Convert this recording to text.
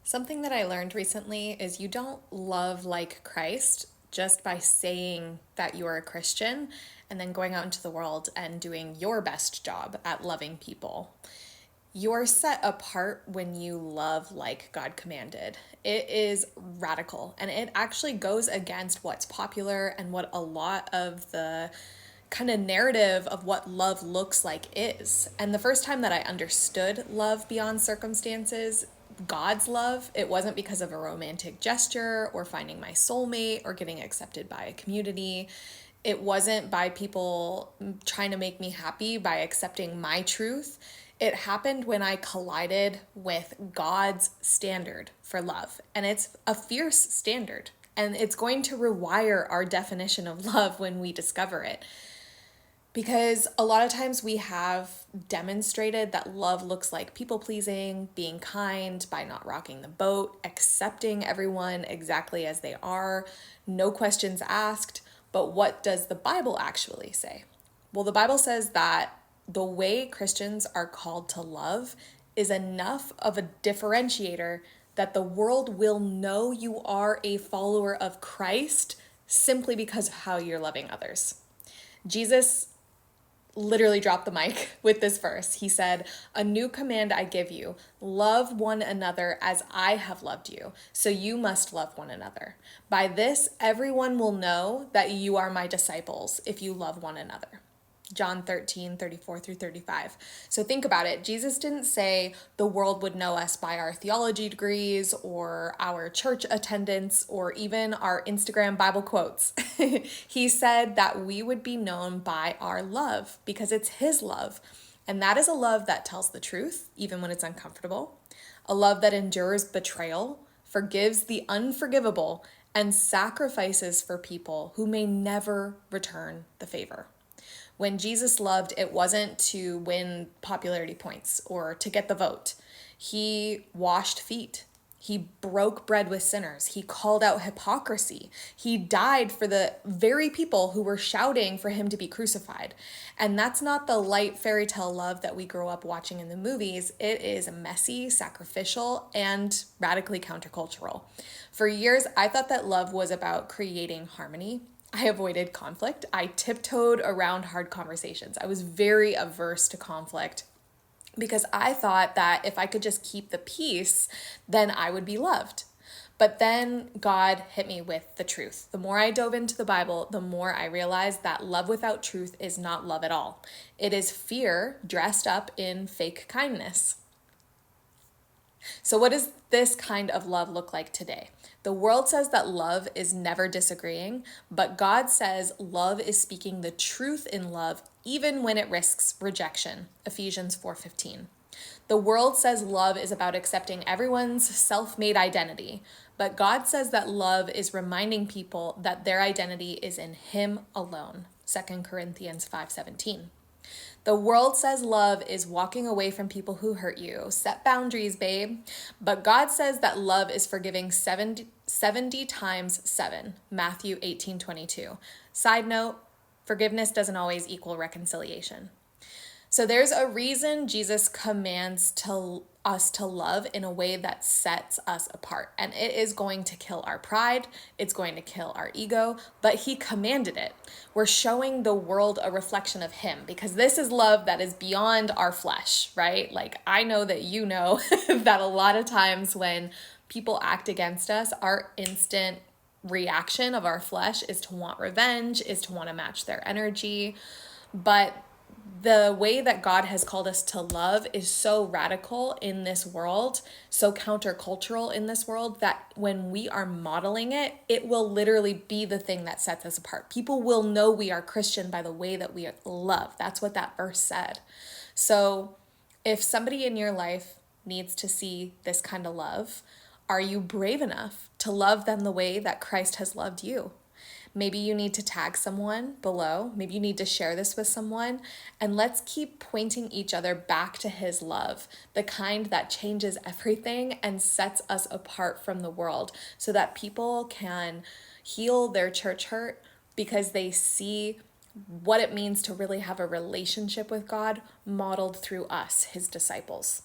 Something that I learned recently is you don't love like Christ just by saying that you are a Christian and then going out into the world and doing your best job at loving people. You're set apart when you love like God commanded. It is radical and it actually goes against what's popular and what a lot of the kind of narrative of what love looks like is. And the first time that I understood love beyond circumstances, God's love, it wasn't because of a romantic gesture or finding my soulmate or getting accepted by a community. It wasn't by people trying to make me happy by accepting my truth. It happened when I collided with God's standard for love. And it's a fierce standard. And it's going to rewire our definition of love when we discover it. Because a lot of times we have demonstrated that love looks like people pleasing, being kind by not rocking the boat, accepting everyone exactly as they are, no questions asked. But what does the Bible actually say? Well, the Bible says that the way Christians are called to love is enough of a differentiator that the world will know you are a follower of Christ simply because of how you're loving others. Jesus literally dropped the mic with this verse. He said, "A new command I give you, love one another as I have loved you. So you must love one another. By this, everyone will know that you are my disciples if you love one another." John 13:34 through 35. So think about it. Jesus didn't say the world would know us by our theology degrees or our church attendance or even our Instagram Bible quotes. He said that we would be known by our love because it's his love. And that is a love that tells the truth, even when it's uncomfortable. A love that endures betrayal, forgives the unforgivable, and sacrifices for people who may never return the favor. When Jesus loved, it wasn't to win popularity points or to get the vote. He washed feet. He broke bread with sinners. He called out hypocrisy. He died for the very people who were shouting for him to be crucified. And that's not the light fairy tale love that we grow up watching in the movies. It is messy, sacrificial, and radically countercultural. For years, I thought that love was about creating harmony. I avoided conflict. I tiptoed around hard conversations. I was very averse to conflict because I thought that if I could just keep the peace, then I would be loved. But then God hit me with the truth. The more I dove into the Bible, the more I realized that love without truth is not love at all. It is fear dressed up in fake kindness. So, what does this kind of love look like today? The world says that love is never disagreeing, but God says love is speaking the truth in love even when it risks rejection. Ephesians 4:15. The world says love is about accepting everyone's self-made identity, but God says that love is reminding people that their identity is in him alone. 2 Corinthians 5:17. The world says love is walking away from people who hurt you. Set boundaries, babe. But God says that love is forgiving 70 times 7. Matthew 18:22. Side note, forgiveness doesn't always equal reconciliation. So there's a reason Jesus commands us to love in a way that sets us apart. And it is going to kill our pride. It's going to kill our ego, but he commanded it. We're showing the world a reflection of him because this is love that is beyond our flesh, right? Like I know that you know that a lot of times when people act against us, our instant reaction of our flesh is to want revenge, is to want to match their energy. But the way that God has called us to love is so radical in this world, so countercultural in this world, that when we are modeling it, it will literally be the thing that sets us apart. People will know we are Christian by the way that we love. That's what that verse said. So if somebody in your life needs to see this kind of love, are you brave enough to love them the way that Christ has loved you? Maybe you need to tag someone below. Maybe you need to share this with someone. And let's keep pointing each other back to his love, the kind that changes everything and sets us apart from the world so that people can heal their church hurt because they see what it means to really have a relationship with God modeled through us, his disciples.